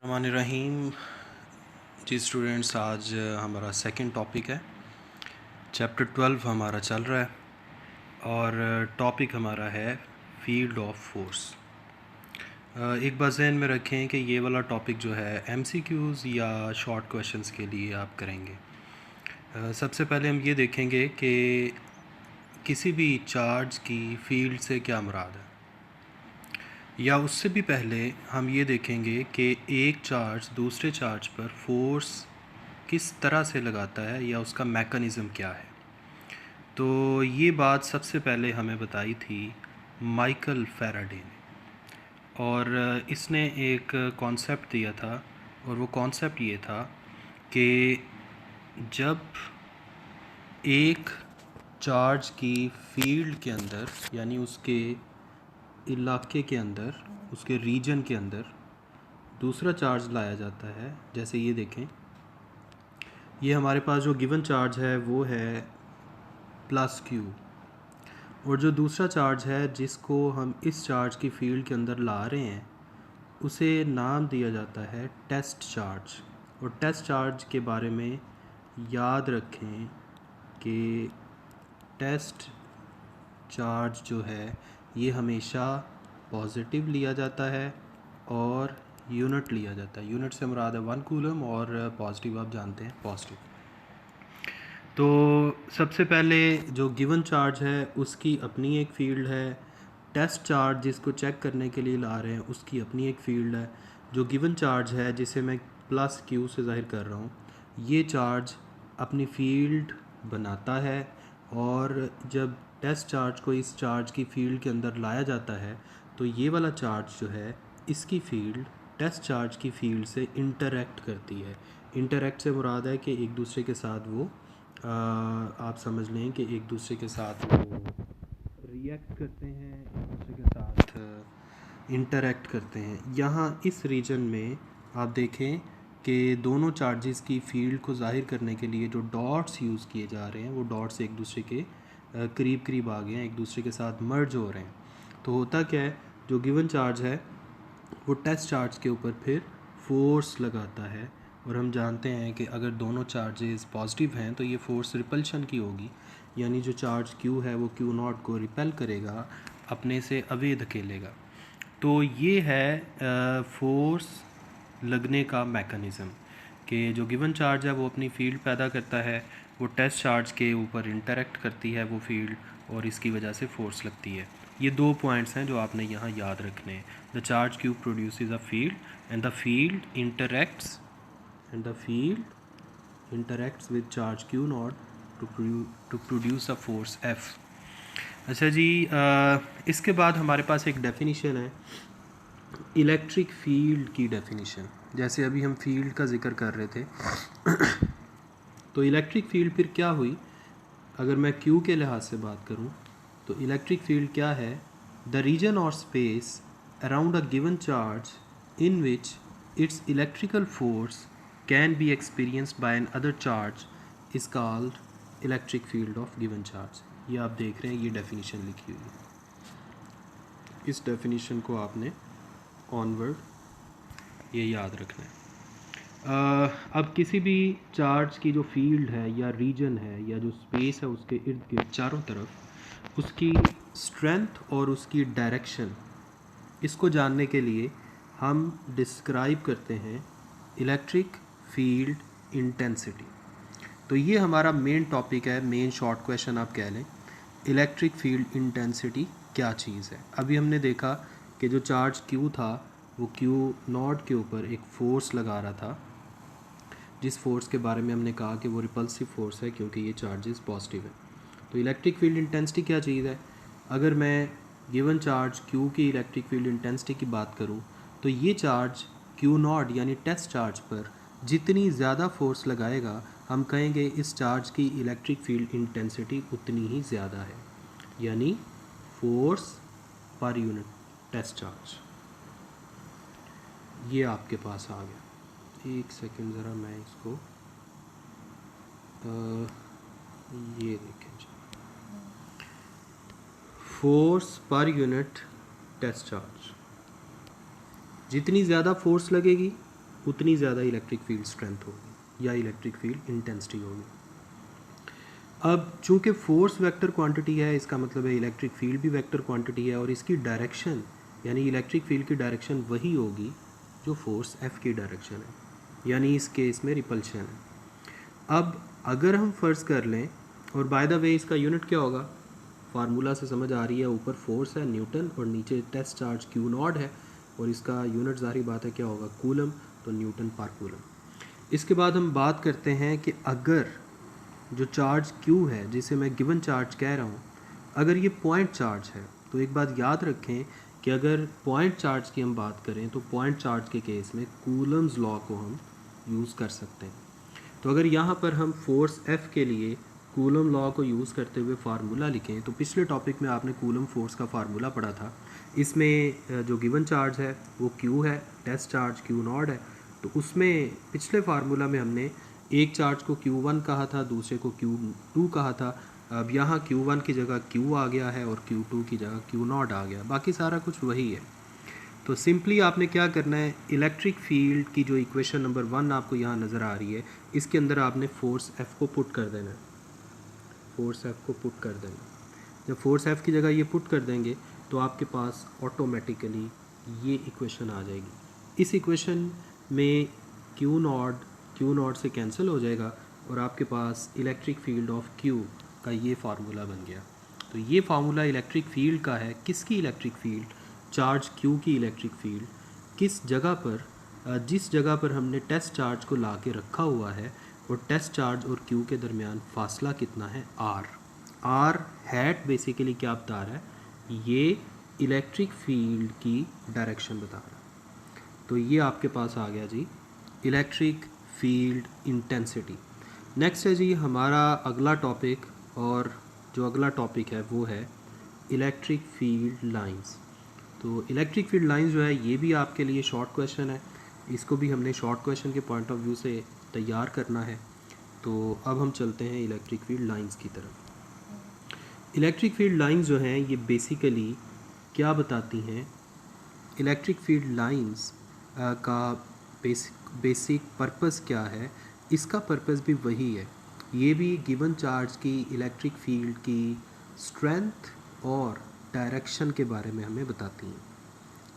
रहीम जी students, आज हमारा second topic है। चैप्टर 12 हमारा चल रहा है और टॉपिक हमारा है फील्ड ऑफ फोर्स। एक बार ज़हन में रखें कि ये वाला टॉपिक जो है एमसीक्यूज़ या शॉर्ट क्वेश्चंस के लिए आप करेंगे। सबसे पहले हम ये देखेंगे कि किसी भी चार्ज की फील्ड से क्या मुराद है, या उससे भी पहले हम ये देखेंगे कि एक चार्ज दूसरे चार्ज पर फोर्स किस तरह से लगाता है या उसका मैकेनिज़्म क्या है। तो ये बात सबसे पहले हमें बताई थी माइकल फैराडे ने, और इसने एक कॉन्सेप्ट दिया था, और वो कॉन्सेप्ट ये था कि जब एक चार्ज की फील्ड के अंदर, यानी उसके इलाके के अंदर, उसके रीजन के अंदर दूसरा चार्ज लाया जाता है, जैसे ये देखें, ये हमारे पास जो गिवन चार्ज है वो है प्लस क्यू, और जो दूसरा चार्ज है जिसको हम इस चार्ज की फील्ड के अंदर ला रहे हैं उसे नाम दिया जाता है टेस्ट चार्ज। और टेस्ट चार्ज के बारे में याद रखें कि टेस्ट चार्ज जो है ये हमेशा पॉजिटिव लिया जाता है और यूनिट लिया जाता है। यूनिट से मुराद है 1 कूलम, और पॉजिटिव आप जानते हैं पॉजिटिव। तो सबसे पहले जो गिवन चार्ज है उसकी अपनी एक फ़ील्ड है, टेस्ट चार्ज जिसको चेक करने के लिए ला रहे हैं उसकी अपनी एक फ़ील्ड है। जो गिवन चार्ज है जिसे मैं प्लस क्यू से ज़ाहिर कर रहा हूँ, ये चार्ज अपनी फ़ील्ड बनाता है, और जब टेस्ट चार्ज को इस चार्ज की फ़ील्ड के अंदर लाया जाता है तो ये वाला चार्ज जो है इसकी फ़ील्ड टेस्ट चार्ज की फ़ील्ड से इंटरेक्ट करती है। इंटरेक्ट से मुराद है कि एक दूसरे के साथ वो आप समझ लें कि एक दूसरे के साथ वो रिएक्ट करते हैं, एक दूसरे के साथ इंटरेक्ट करते हैं। यहाँ इस रीजन में आप देखें कि दोनों चार्जेस की फील्ड को ज़ाहिर करने के लिए जो डॉट्स यूज़ किए जा रहे हैं वो डॉट्स एक दूसरे के करीब करीब आ गए हैं, एक दूसरे के साथ मर्ज हो रहे हैं। तो होता क्या है, जो गिवन चार्ज है वो टेस्ट चार्ज के ऊपर फिर फोर्स लगाता है, और हम जानते हैं कि अगर दोनों चार्जेस पॉजिटिव हैं तो ये फोर्स रिपल्शन की होगी, यानी जो चार्ज Q है वो Q नॉट को रिपेल करेगा, अपने से अवे धकेलेगा। तो ये है फोर्स लगने का मैकेनिज़्म, कि जो गिवन चार्ज है वो अपनी फील्ड पैदा करता है, वो टेस्ट चार्ज के ऊपर इंटरेक्ट करती है वो फील्ड, और इसकी वजह से फोर्स लगती है। ये दो पॉइंट्स हैं जो आपने यहाँ याद रखने हैं। The charge Q produces a field and the field interacts with charge Q naught to produce a force F। अच्छा जी, इसके बाद हमारे पास एक डेफिनेशन है इलेक्ट्रिक फील्ड की डेफिनेशन। जैसे अभी हम फील्ड का जिक्र कर रहे थे तो इलेक्ट्रिक फील्ड फिर क्या हुई, अगर मैं Q के लिहाज से बात करूं तो इलेक्ट्रिक फील्ड क्या है, द रीजन और space around a given charge in which it's electrical force can be experienced by another charge is called electric field of given charge। ये आप देख रहे हैं, ये डेफिनेशन लिखी हुई है। इस डेफिनेशन को आपने ऑनवर्ड ये याद रखना है। अब किसी भी चार्ज की जो फील्ड है या रीजन है या जो स्पेस है उसके इर्द गिर्द चारों तरफ उसकी स्ट्रेंथ और उसकी डायरेक्शन, इसको जानने के लिए हम डिस्क्राइब करते हैं इलेक्ट्रिक फील्ड इंटेंसिटी। तो ये हमारा मेन टॉपिक है, मेन शॉर्ट क्वेश्चन आप कह लें, इलेक्ट्रिक फील्ड इंटेंसिटी क्या चीज़ है। अभी हमने देखा कि जो चार्ज Q था वो Q नॉट के ऊपर एक फोर्स लगा रहा था, जिस फोर्स के बारे में हमने कहा कि वो रिपल्सिव फोर्स है क्योंकि ये चार्जेस पॉजिटिव है। तो इलेक्ट्रिक फील्ड इंटेंसिटी क्या चीज़ है, अगर मैं गिवन चार्ज Q की इलेक्ट्रिक फील्ड इंटेंसिटी की बात करूँ तो ये चार्ज Q नॉट यानी टेस्ट चार्ज पर जितनी ज़्यादा फोर्स लगाएगा हम कहेंगे इस चार्ज की इलेक्ट्रिक फील्ड इंटेंसिटी उतनी ही ज़्यादा है, यानी force per unit test charge. ये आपके पास आ गया। एक सेकंड ज़रा मैं इसको ये देखें, force per unit test charge, जितनी ज़्यादा फोर्स लगेगी उतनी ज़्यादा इलेक्ट्रिक फील्ड स्ट्रेंथ होगी या इलेक्ट्रिक फील्ड इंटेंसिटी होगी। अब चूंकि फोर्स वेक्टर क्वांटिटी है, इसका मतलब है इलेक्ट्रिक फील्ड भी वेक्टर क्वांटिटी है, और इसकी डायरेक्शन यानी इलेक्ट्रिक फील्ड की डायरेक्शन वही होगी जो फोर्स एफ की डायरेक्शन है, यानी इस केस में रिपल्शन है। अब अगर हम फ़र्ज़ कर लें, और बाय द वे इसका यूनिट क्या होगा, फार्मूला से समझ आ रही है, ऊपर फोर्स है न्यूटन और नीचे टेस्ट चार्ज क्यू नॉट है, और इसका यूनिट ज़ाहिर बात है क्या होगा, कूलम, तो न्यूटन पर कूलम। इसके बाद हम बात करते हैं कि अगर जो चार्ज क्यू है जिसे मैं गिवन चार्ज कह रहा हूँ, अगर ये पॉइंट चार्ज है, तो एक बात याद रखें कि अगर पॉइंट चार्ज की हम बात करें तो पॉइंट चार्ज के केस में कूलम्स लॉ को हम यूज़ कर सकते हैं। तो अगर यहाँ पर हम फोर्स एफ के लिए कूलम लॉ को यूज़ करते हुए फार्मूला लिखें, तो पिछले टॉपिक में आपने कूलम फोर्स का फार्मूला पढ़ा था। इसमें जो गिवन चार्ज है वो क्यू है, टेस्ट चार्ज क्यू नॉट है। तो उसमें पिछले फार्मूला में हमने एक चार्ज को Q1 कहा था, दूसरे को Q2 कहा था। अब यहाँ Q1 की जगह Q आ गया है और Q2 की जगह Q0 आ गया, बाकी सारा कुछ वही है। तो सिंपली आपने क्या करना है, इलेक्ट्रिक फील्ड की जो इक्वेशन नंबर 1 आपको यहाँ नज़र आ रही है, इसके अंदर आपने फोर्स F को पुट कर देना है, फोर्स F को पुट कर देना। जब फोर्स F की जगह ये पुट कर देंगे तो आपके पास ऑटोमेटिकली ये इक्वेशन आ जाएगी। इस इक्वेशन में Q नॉट से कैंसिल हो जाएगा और आपके पास इलेक्ट्रिक फील्ड ऑफ Q का ये फार्मूला बन गया। तो ये फार्मूला इलेक्ट्रिक फील्ड का है। किसकी इलेक्ट्रिक फील्ड? चार्ज Q की इलेक्ट्रिक फील्ड किस जगह पर, जिस जगह पर हमने टेस्ट चार्ज को ला के रखा हुआ है, और टेस्ट चार्ज और Q के दरमियान फासला कितना है, R हैट बेसिकली क्या बता रहा है, ये इलेक्ट्रिक फील्ड की डायरेक्शन बता रहा है। तो ये आपके पास आ गया जी इलेक्ट्रिक फील्ड इंटेंसिटी। नेक्स्ट है जी हमारा अगला टॉपिक, और जो अगला टॉपिक है वो है इलेक्ट्रिक फील्ड लाइंस। तो इलेक्ट्रिक फील्ड लाइंस जो है ये भी आपके लिए शॉर्ट क्वेश्चन है, इसको भी हमने शॉर्ट क्वेश्चन के पॉइंट ऑफ व्यू से तैयार करना है। तो अब हम चलते हैं इलेक्ट्रिक फील्ड लाइंस की तरफ। इलेक्ट्रिक फील्ड लाइंस जो हैं ये बेसिकली क्या बताती हैं, इलेक्ट्रिक फील्ड लाइंस का बेसिक पर्पस क्या है, इसका पर्पस भी वही है। ये भी गिवन चार्ज की इलेक्ट्रिक फील्ड की स्ट्रेंथ और डायरेक्शन के बारे में हमें बताती हैं।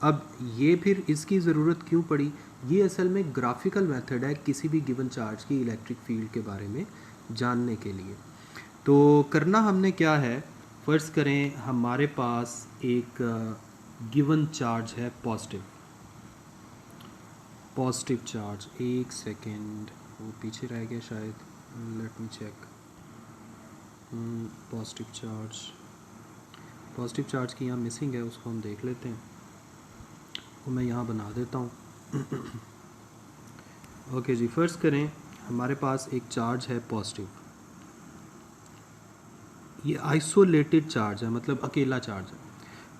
अब ये फिर इसकी ज़रूरत क्यों पड़ी, ये असल में ग्राफिकल मेथड है किसी भी गिवन चार्ज की इलेक्ट्रिक फील्ड के बारे में जानने के लिए। तो करना हमने क्या है, फ़र्ज़ करें हमारे पास एक गिवन चार्ज है पॉजिटिव चार्ज। एक सेकेंड, वो पीछे रह गया शायद, let me check. Positive charge की यहाँ मिसिंग है, उसको हम देख लेते हैं, वो मैं यहाँ बना देता हूँ। ओके जी, फ़र्ज़ करें हमारे पास एक चार्ज है पॉजिटिव, ये आइसोलेटेड चार्ज है, मतलब अकेला चार्ज है।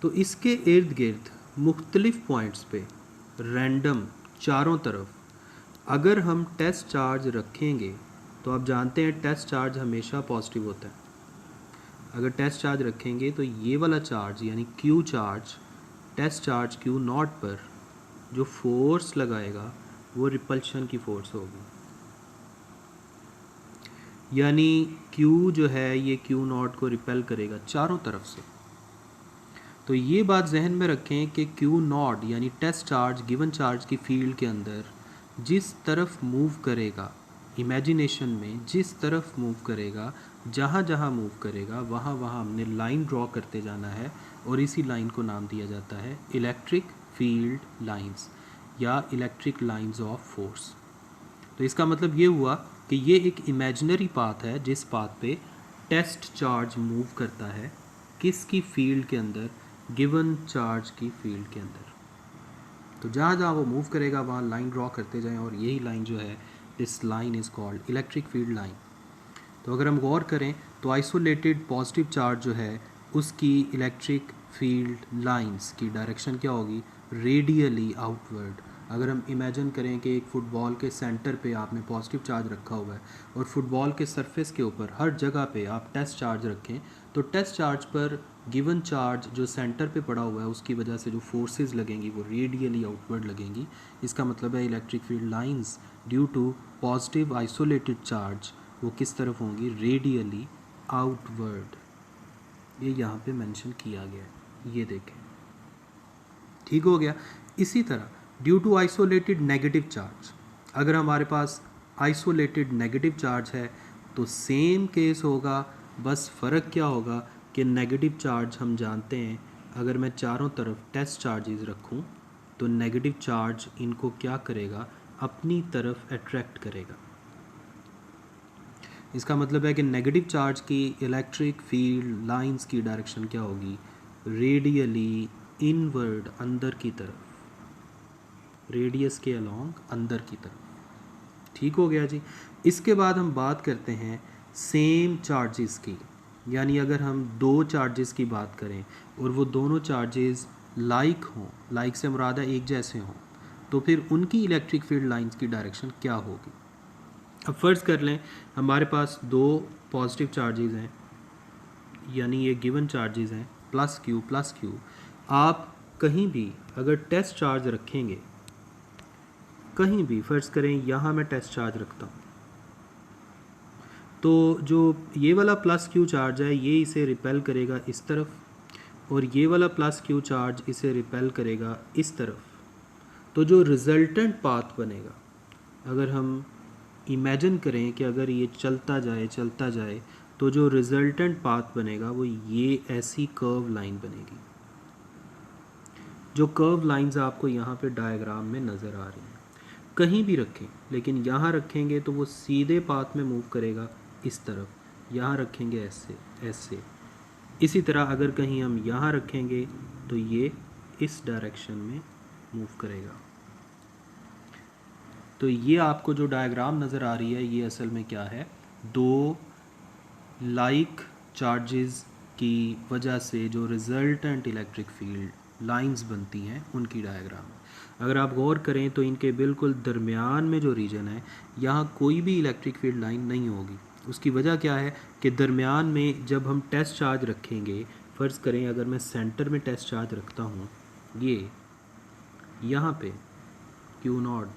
तो इसके इर्द गिर्द मुख्तलिफ़ पॉइंट्स पे रैंडम चारों तरफ अगर हम टेस्ट चार्ज रखेंगे, तो आप जानते हैं टेस्ट चार्ज हमेशा पॉजिटिव होता है। अगर टेस्ट चार्ज रखेंगे तो ये वाला चार्ज यानी Q charge, test charge Q naught पर जो फोर्स लगाएगा वो रिपल्शन की फ़ोर्स होगी, यानी Q जो है ये Q नॉट को रिपेल करेगा चारों तरफ से। तो ये बात जहन में रखें कि Q नॉट यानी टेस्ट चार्ज गिवन चार्ज की फील्ड के अंदर जिस तरफ मूव करेगा, इमेजिनेशन में जिस तरफ मूव करेगा, जहाँ जहाँ मूव करेगा वहाँ वहाँ हमने लाइन ड्रॉ करते जाना है, और इसी लाइन को नाम दिया जाता है इलेक्ट्रिक फील्ड लाइंस या इलेक्ट्रिक लाइंस ऑफ फोर्स। तो इसका मतलब ये हुआ कि ये एक इमेजिनरी पाथ है जिस पाथ पे टेस्ट चार्ज मूव करता है किसकी फील्ड के अंदर, गिवन चार्ज की फील्ड के अंदर। तो जहाँ जहाँ वो मूव करेगा वहाँ लाइन ड्रॉ करते जाएं, और यही लाइन जो है, this line is called electric field line. तो अगर हम गौर करें तो आइसोलेटेड पॉजिटिव चार्ज जो है उसकी इलेक्ट्रिक फील्ड लाइंस की डायरेक्शन क्या होगी, रेडियली आउटवर्ड, अगर हम इमेजिन करें कि एक फ़ुटबॉल के सेंटर पे आपने पॉजिटिव चार्ज रखा हुआ है और फुटबॉल के सरफेस के ऊपर हर जगह पे आप टेस्ट चार्ज रखें, तो टेस्ट चार्ज पर गिवन चार्ज जो सेंटर पे पड़ा हुआ है उसकी वजह से जो फोर्सेस लगेंगी वो रेडियली आउटवर्ड लगेंगी। इसका मतलब है electric field lines due to positive isolated charge वो किस तरफ होंगी, रेडियली आउटवर्ड। ये यहाँ पे मेंशन किया गया है, ये देखें, ठीक हो गया। इसी तरह due to isolated negative charge, अगर हमारे पास आइसोलेटेड नेगेटिव चार्ज है तो सेम केस होगा, बस फ़र्क क्या होगा कि नेगेटिव चार्ज हम जानते हैं अगर मैं चारों तरफ टेस्ट चार्जेस रखूं तो नेगेटिव चार्ज इनको क्या करेगा, अपनी तरफ अट्रैक्ट करेगा। इसका मतलब है कि नेगेटिव चार्ज की इलेक्ट्रिक फील्ड लाइंस की डायरेक्शन क्या होगी, रेडियली इनवर्ड, अंदर की तरफ, रेडियस के अलोंग अंदर की तरफ। ठीक हो गया जी। इसके बाद हम बात करते हैं सेम चार्जेस की, यानी अगर हम दो चार्जेस की बात करें और वो दोनों चार्जेस लाइक हों, लाइक से मुराद है एक जैसे हों, तो फिर उनकी इलेक्ट्रिक फील्ड लाइंस की डायरेक्शन क्या होगी। अब फ़र्ज़ कर लें हमारे पास दो पॉजिटिव चार्जेस हैं, यानी ये गिवन चार्जेस हैं प्लस क्यू। आप कहीं भी अगर टेस्ट चार्ज रखेंगे, कहीं भी फ़र्ज़ करें यहाँ मैं टेस्ट चार्ज रखता हूँ, तो जो ये वाला प्लस क्यू चार्ज है ये इसे रिपेल करेगा इस तरफ और ये वाला प्लस क्यू चार्ज इसे रिपेल करेगा इस तरफ। तो जो रिज़ल्टेंट पाथ बनेगा, अगर हम इमेजिन करें कि अगर ये चलता जाए तो जो रिज़ल्टेंट पाथ बनेगा वो ये ऐसी कर्व लाइन बनेगी। जो कर्व लाइंस आपको यहाँ पे डायग्राम में नज़र आ रही हैं, कहीं भी रखें, लेकिन यहाँ रखेंगे तो वो सीधे पाथ में मूव करेगा इस तरफ, यहाँ रखेंगे ऐसे। इसी तरह अगर कहीं हम यहाँ रखेंगे तो ये इस डायरेक्शन में मूव करेगा। तो ये आपको जो डायग्राम नज़र आ रही है ये असल में क्या है, दो लाइक चार्जेस की वजह से जो रिज़ल्टेंट इलेक्ट्रिक फील्ड लाइंस बनती हैं उनकी डायग्राम। अगर आप गौर करें तो इनके बिल्कुल दरमियान में जो रीजन है यहाँ कोई भी इलेक्ट्रिक फील्ड लाइन नहीं होगी। उसकी वजह क्या है कि दरमियान में जब हम टेस्ट चार्ज रखेंगे, फ़र्ज़ करें अगर मैं सेंटर में टेस्ट चार्ज रखता हूँ ये यहाँ पे Q0,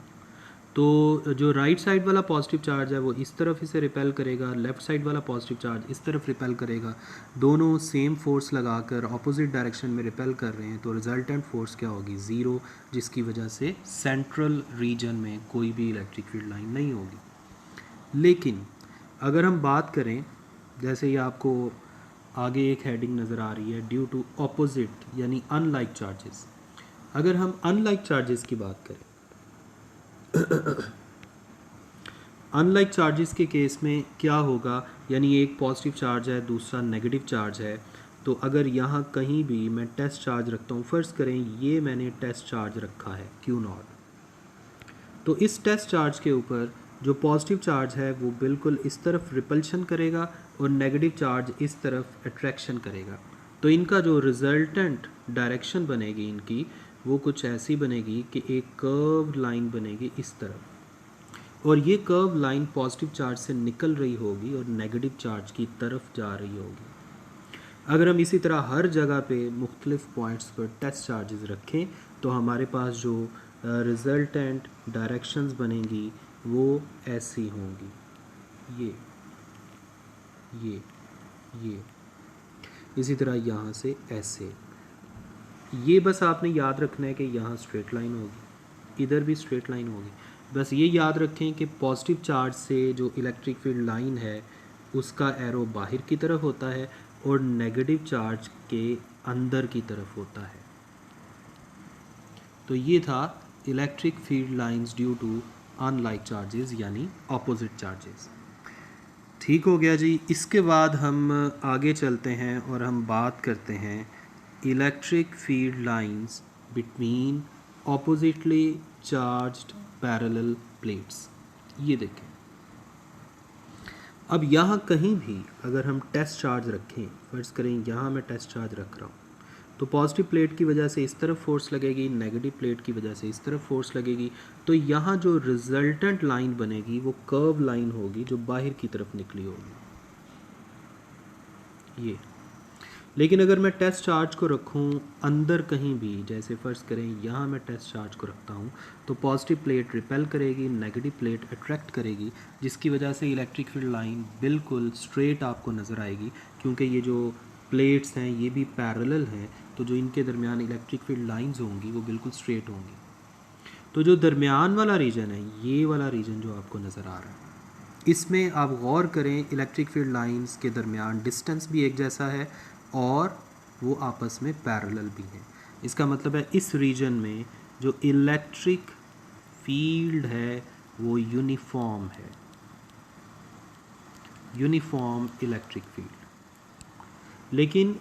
तो जो राइट साइड वाला पॉजिटिव चार्ज है वो इस तरफ इसे रिपेल करेगा, लेफ़्ट साइड वाला पॉजिटिव चार्ज इस तरफ रिपेल करेगा। दोनों सेम फोर्स लगाकर ऑपोजिट डायरेक्शन में रिपेल कर रहे हैं, तो रिजल्टेंट फोर्स क्या होगी, ज़ीरो, जिसकी वजह से सेंट्रल रीजन में कोई भी इलेक्ट्रिक फील्ड लाइन नहीं होगी। लेकिन अगर हम बात करें, जैसे ये आपको आगे एक हेडिंग नज़र आ रही है, ड्यू टू ऑपोजिट यानी अनलाइक चार्जेस। अगर हम अनलाइक चार्जेस की बात करें, अनलाइक चार्जेस के केस में क्या होगा, यानी एक पॉजिटिव चार्ज है दूसरा नेगेटिव चार्ज है, तो अगर यहाँ कहीं भी मैं टेस्ट चार्ज रखता हूँ, फ़र्ज़ करें ये मैंने टेस्ट चार्ज रखा है Q0, तो इस टेस्ट चार्ज के ऊपर जो पॉजिटिव चार्ज है वो बिल्कुल इस तरफ रिपल्शन करेगा और नेगेटिव चार्ज इस तरफ अट्रैक्शन करेगा। तो इनका जो रिज़ल्टेंट डायरेक्शन बनेगी इनकी वो कुछ ऐसी बनेगी कि एक कर्व लाइन बनेगी इस तरफ, और ये कर्व लाइन पॉजिटिव चार्ज से निकल रही होगी और नेगेटिव चार्ज की तरफ जा रही होगी। अगर हम इसी तरह हर जगह पे मुख्तलिफ पॉइंट्स पर टेस्ट चार्जेस रखें तो हमारे पास जो रिज़ल्टेंट डायरेक्शंस बनेंगी वो ऐसी होंगी, ये इसी तरह यहाँ से ऐसे। ये बस आपने याद रखना है कि यहाँ स्ट्रेट लाइन होगी, इधर भी स्ट्रेट लाइन होगी। बस ये याद रखें कि पॉजिटिव चार्ज से जो इलेक्ट्रिक फील्ड लाइन है उसका एरो बाहर की तरफ होता है और नेगेटिव चार्ज के अंदर की तरफ होता है। तो ये था electric field lines due to unlike charges यानी ऑपोजिट चार्जेस। ठीक हो गया जी। इसके बाद हम आगे चलते हैं और हम बात करते हैं electric field lines between oppositely charged parallel plates. ये देखें, अब यहाँ कहीं भी अगर हम टेस्ट चार्ज रखें, फ़र्ज़ करें यहाँ मैं टेस्ट चार्ज रख रहा हूँ, तो पॉजिटिव प्लेट की वजह से इस तरफ फोर्स लगेगी, नेगेटिव प्लेट की वजह से इस तरफ फोर्स लगेगी। तो यहाँ जो रिजल्टेंट लाइन बनेगी वो कर्व लाइन होगी जो बाहर की तरफ निकली होगी ये। लेकिन अगर मैं टेस्ट चार्ज को रखूं अंदर कहीं भी, जैसे फ़र्ज़ करें यहाँ मैं टेस्ट चार्ज को रखता हूँ, तो पॉजिटिव प्लेट रिपेल करेगी, नेगेटिव प्लेट अट्रैक्ट करेगी, जिसकी वजह से इलेक्ट्रिक फील्ड लाइन बिल्कुल स्ट्रेट आपको नज़र आएगी। क्योंकि ये जो प्लेट्स हैं ये भी पैरेलल हैं, तो जो इनके दरमियान इलेक्ट्रिक फील्ड लाइंस होंगी वो बिल्कुल स्ट्रेट होंगी। तो जो दरमियान वाला रीजन है, ये वाला रीजन जो आपको नज़र आ रहा है, इसमें आप गौर करें इलेक्ट्रिक फील्ड लाइंस के दरमियान डिस्टेंस भी एक जैसा है और वो आपस में पैरेलल भी हैं। इसका मतलब है इस रीजन में जो इलेक्ट्रिक फील्ड है वो यूनिफॉर्म है, यूनिफॉर्म इलेक्ट्रिक फील्ड। लेकिन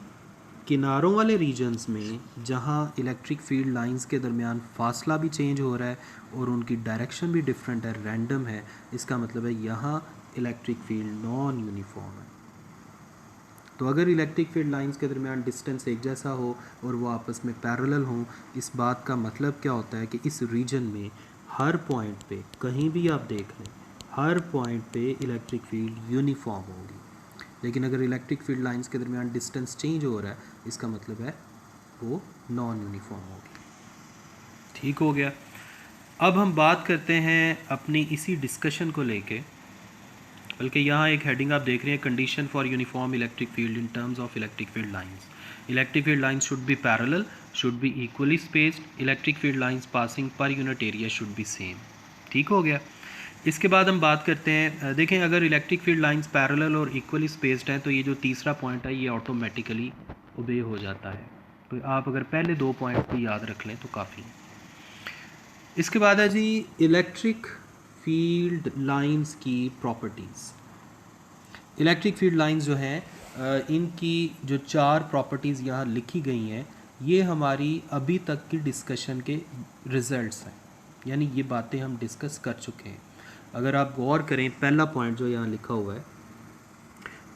किनारों वाले रीजन्स में जहाँ इलेक्ट्रिक फील्ड लाइंस के दरमियान फासला भी चेंज हो रहा है और उनकी डायरेक्शन भी डिफरेंट है, रैंडम है, इसका मतलब है यहाँ इलेक्ट्रिक फील्ड नॉन यूनिफॉर्म है। तो अगर इलेक्ट्रिक फील्ड लाइंस के दरमियान डिस्टेंस एक जैसा हो और वो आपस में पैरेलल हों, इस बात का मतलब क्या होता है कि इस रीजन में हर पॉइंट पे, कहीं भी आप देख लें, हर पॉइंट पे इलेक्ट्रिक फील्ड यूनिफॉर्म होगी। लेकिन अगर इलेक्ट्रिक फील्ड लाइंस के दरमियान डिस्टेंस चेंज हो रहा है, इसका मतलब है वो नॉन यूनिफॉर्म होगी। ठीक हो गया। अब हम बात करते हैं अपनी इसी डिस्कशन को लेके, बल्कि यहाँ एक हेडिंग आप देख रहे हैं, condition for uniform electric field in terms of electric field lines. Electric field lines should be parallel, should be equally spaced, electric field lines passing per unit area should be same. ठीक हो गया। इसके बाद हम बात करते हैं, देखें अगर इलेक्ट्रिक फील्ड लाइंस पैरेलल और इक्वली स्पेस्ड हैं तो ये जो तीसरा पॉइंट है ये ऑटोमेटिकली ओबे हो जाता है। तो आप अगर पहले दो पॉइंट को याद रख लें तो काफ़ी है। इसके बाद है जी इलेक्ट्रिक फील्ड लाइंस की प्रॉपर्टीज़। इलेक्ट्रिक फील्ड लाइंस जो हैं इनकी जो चार प्रॉपर्टीज़ यहाँ लिखी गई हैं, ये हमारी अभी तक की डिस्कशन के रिजल्ट्स हैं, यानी ये बातें हम डिस्कस कर चुके हैं। अगर आप गौर करें, पहला पॉइंट जो यहाँ लिखा हुआ है,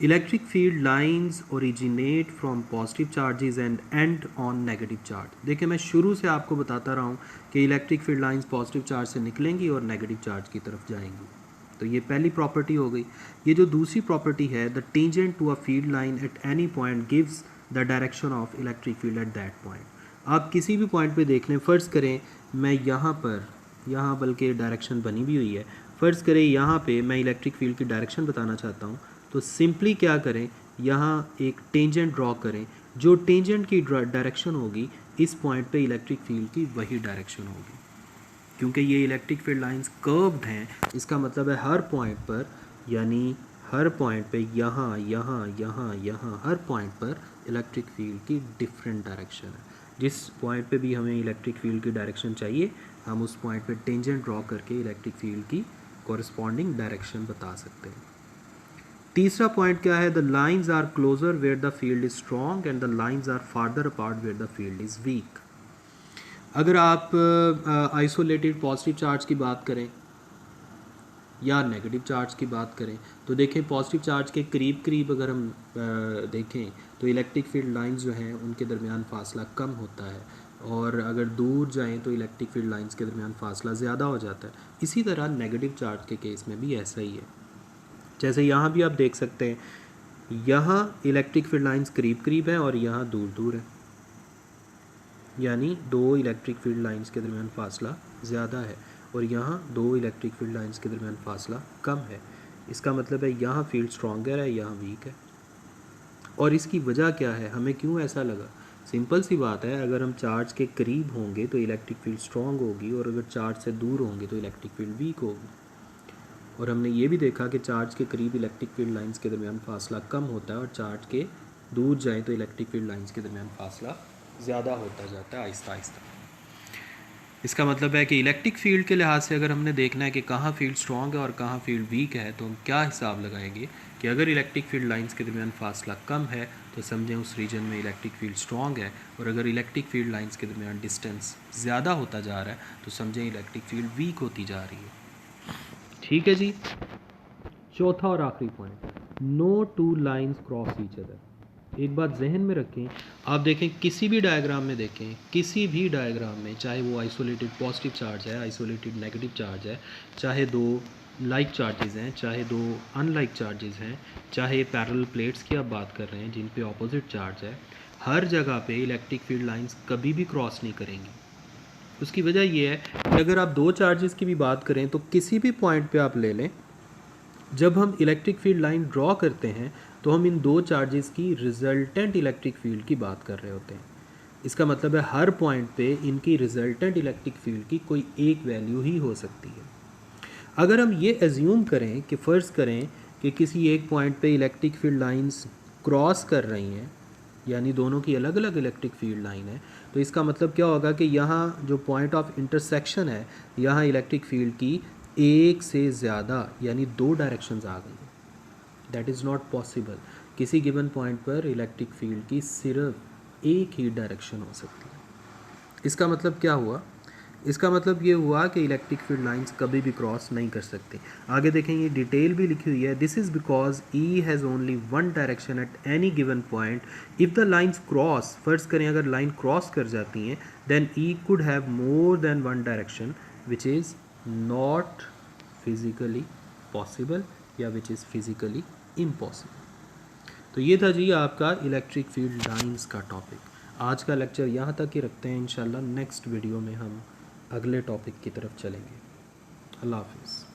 electric field lines originate from positive charges and and on negative charge. देखिए मैं शुरू से आपको बताता रहा हूँ कि electric field lines positive charge से निकलेंगी और नेगेटिव चार्ज की तरफ जाएंगी। तो ये पहली प्रॉपर्टी हो गई। ये जो दूसरी प्रॉपर्टी है, the tangent to a field line at any point gives the direction of electric field at that point. आप किसी भी पॉइंट पे देख लें, फ़र्ज़ करें मैं यहाँ पर, यहाँ बल्कि डायरेक्शन बनी भी हुई है, फ़र्ज़ करें यहाँ पे मैं इलेक्ट्रिक फील्ड की डायरेक्शन बताना चाहता हूँ, तो सिंपली क्या करें, यहाँ एक टेंजेंट ड्रॉ करें। जो टेंजेंट की डायरेक्शन होगी इस पॉइंट पे इलेक्ट्रिक फील्ड की वही डायरेक्शन होगी। क्योंकि ये इलेक्ट्रिक फील्ड लाइंस कर्व्ड हैं, इसका मतलब है हर पॉइंट पर, यानी हर पॉइंट पे यहाँ यहाँ यहाँ यहाँ हर पॉइंट पर इलेक्ट्रिक फील्ड की डिफरेंट डायरेक्शन है। जिस पॉइंट पे भी हमें इलेक्ट्रिक फील्ड की डायरेक्शन चाहिए, हम उस पॉइंट पे टेंजेंट ड्रॉ करके इलेक्ट्रिक फील्ड की कॉरस्पॉन्डिंग डायरेक्शन बता सकते हैं। तीसरा पॉइंट क्या है, the lines are closer where the field is strong and the lines are farther apart where the field is weak. अगर आप आइसोलेटेड पॉजिटिव चार्ज की बात करें या नेगेटिव चार्ज की बात करें, तो देखें पॉजिटिव चार्ज के करीब करीब अगर हम देखें तो इलेक्ट्रिक फील्ड लाइंस जो हैं उनके दरमियान फासला कम होता है, और अगर दूर जाएं तो इलेक्ट्रिक फील्ड लाइंस के दरमियान फासला ज़्यादा हो जाता है। इसी तरह नेगेटिव चार्ज के केस में भी ऐसा ही है। जैसे यहाँ भी आप देख सकते हैं, यहाँ इलेक्ट्रिक फील्ड लाइंस करीब करीब हैं और यहाँ दूर दूर है, यानी दो इलेक्ट्रिक फील्ड लाइंस के दरमियान फासला ज़्यादा है और यहाँ दो इलेक्ट्रिक फील्ड लाइंस के दरमियान फासला कम है। इसका मतलब है यहाँ फील्ड स्ट्रॉन्गर है, यहाँ वीक है। और इसकी वजह क्या है, हमें क्यों ऐसा लगा? सिंपल सी बात है, अगर हम चार्ज के करीब होंगे तो इलेक्ट्रिक फील्ड स्ट्रॉन्ग होगी और अगर चार्ज से दूर होंगे तो इलेक्ट्रिक फील्ड वीक होगी। और हमने ये भी देखा कि चार्ज के करीब इलेक्ट्रिक फील्ड लाइंस के दरमियान फासला कम होता है और चार्ज के दूर जाए तो इलेक्ट्रिक फील्ड लाइंस के दरमियान फासला ज़्यादा होता जाता है आहिस्ता आहिस्ता। इसका मतलब है कि इलेक्ट्रिक फील्ड के लिहाज से अगर हमने देखना है कि कहाँ फील्ड स्ट्रॉन्ग है और कहाँ फील्ड वीक है, तो हम क्या हिसाब लगाएंगे कि अगर इलेक्ट्रिक फील्ड लाइंस के दरमियान फासला कम है तो समझें उस रीजन में इलेक्ट्रिक फील्ड स्ट्रॉन्ग है, और अगर इलेक्ट्रिक फील्ड लाइंस के दरमियान डिस्टेंस ज़्यादा होता जा रहा है तो समझें इलेक्ट्रिक फील्ड वीक होती जा रही है। ठीक है जी। चौथा और आखिरी point, no two lines cross each other. एक बात जहन में रखें, आप देखें किसी भी डायग्राम में, देखें किसी भी डायग्राम में, चाहे वो आइसोलेटेड पॉजिटिव चार्ज है, आइसोलेटेड नेगेटिव चार्ज है, चाहे दो लाइक चार्जेस हैं, चाहे दो अनलाइक चार्जेस हैं, चाहे पैरेलल प्लेट्स की आप बात कर रहे हैं जिन पे ऑपोजिट चार्ज है, हर जगह पे इलेक्ट्रिक फील्ड लाइंस कभी भी क्रॉस नहीं करेंगी। उसकी वजह ये है कि अगर आप दो चार्जेस की भी बात करें तो किसी भी पॉइंट पे आप ले लें, जब हम इलेक्ट्रिक फील्ड लाइन ड्रॉ करते हैं तो हम इन दो चार्जेस की रिजल्टेंट इलेक्ट्रिक फील्ड की बात कर रहे होते हैं। इसका मतलब है हर पॉइंट पे इनकी रिजल्टेंट इलेक्ट्रिक फील्ड की कोई एक वैल्यू ही हो सकती है। अगर हम ये एज्यूम करें कि फ़र्ज़ करें कि किसी एक पॉइंट पे इलेक्ट्रिक फील्ड लाइंस क्रॉस कर रही हैं, यानी दोनों की अलग अलग इलेक्ट्रिक फील्ड लाइन है, तो इसका मतलब क्या होगा कि यहाँ जो पॉइंट ऑफ इंटरसेक्शन है, यहाँ इलेक्ट्रिक फील्ड की एक से ज़्यादा यानी दो डायरेक्शंस आ गई। That is not possible. किसी गिवन पॉइंट पर इलेक्ट्रिक फील्ड की सिर्फ एक ही डायरेक्शन हो सकती है। इसका मतलब क्या हुआ? इसका मतलब ये हुआ कि इलेक्ट्रिक फील्ड लाइंस कभी भी क्रॉस नहीं कर सकती। आगे देखें, ये डिटेल भी लिखी हुई है। This is because E has only one direction at any given point if the lines cross, फ़र्ज़ करें अगर लाइन क्रॉस कर जाती हैं, then E could have more than one direction which is not physically possible या which is physically impossible. तो ये था जी आपका इलेक्ट्रिक फील्ड लाइंस का टॉपिक। आज का लेक्चर यहाँ तक ही रखते हैं। इंशाल्लाह नेक्स्ट वीडियो में हम अगले टॉपिक की तरफ चलेंगे। अल्लाह हाफिज़।